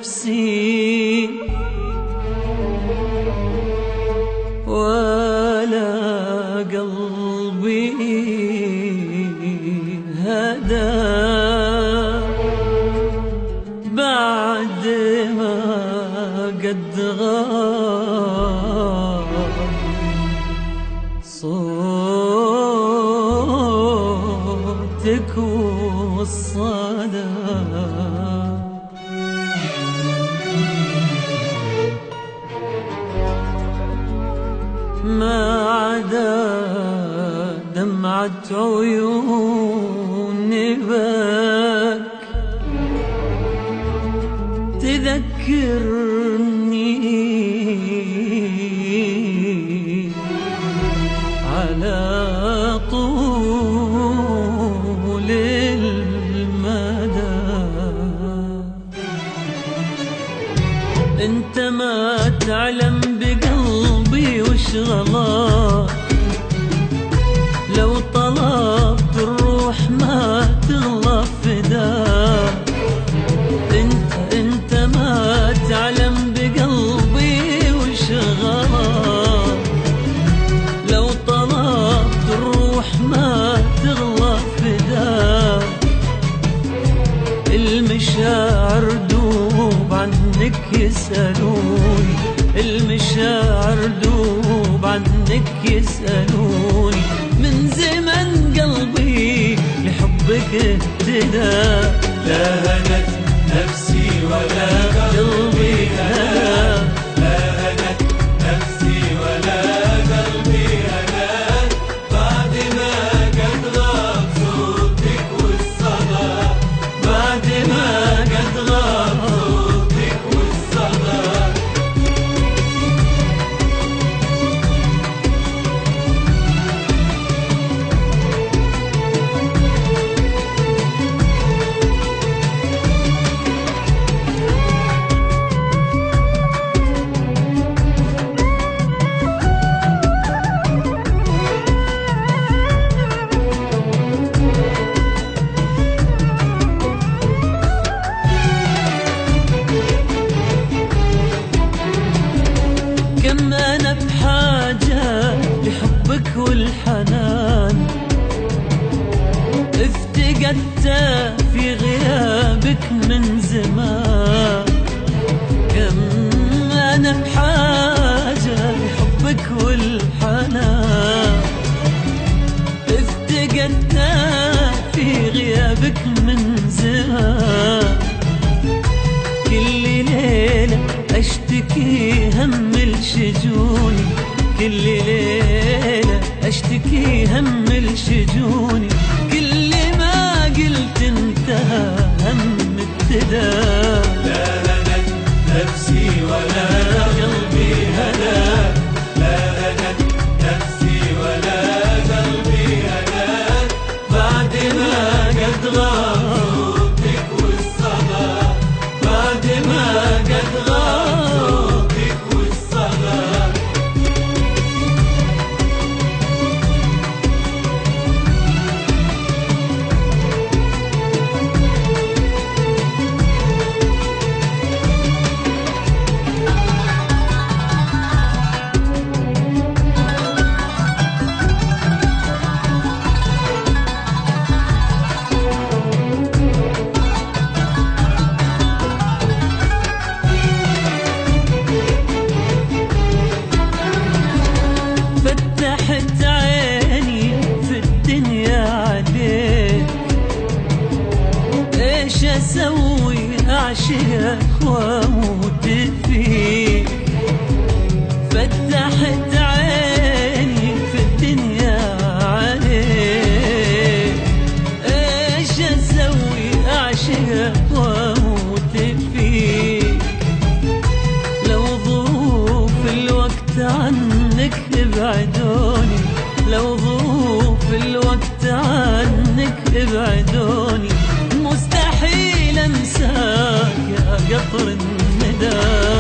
نفسي ولا قلبي هدى بعد ما قد غاب صوتك والصدى. ما عدا دمعة عيوني بك تذكرني على طول المدى. انت ما تعلم بقلبي وش غلط، لو طلبت الروح ما تغلى فداك. انت ما تعلم بقلبي وش غلط، لو طلبت الروح ما تغلى فداك. المشاعر دوب عنك يسألوني، المشاعر دوب عنك يسألوني، من زمن قلبي لحبك اهتدى. لا هنت نفسي ولا قلبي هناك، لا هنت نفسي ولا قلبي هناك، بعد ما قد غاب صوتك والصدى، بعد ما قد غاب صوتك والصدى. كم أنا بحاجة لحبك والحنان، افتقدت في غيابك من زمان. كم أنا بحاجة لحبك والحنان، افتقدت في غيابك من زمان. كل ليلة أشتكي هم الشجوني، كل ليلة أشتكي هم الشجوني، كل ما قلت انتهى هم ابتدى. لا هنت نفسي ولا قلبي هناك، لا هنت نفسي ولا قلبي هناك، بعد ما قد غاب صوتك والصدى، بعد ما قد غاب صوتك والصدى. فتحت عيني في الدنيا عليك، ايش اسوي اعشقك واموت فيك. فتحت عيني في الدنيا عليك، ايش اسوي اعشقك واموت فيك. لو ظروف الوقت عنك ابعدوني، لو ظروف الوقت عنك ابعدوني، مستحيل انساك يا قطر الندى.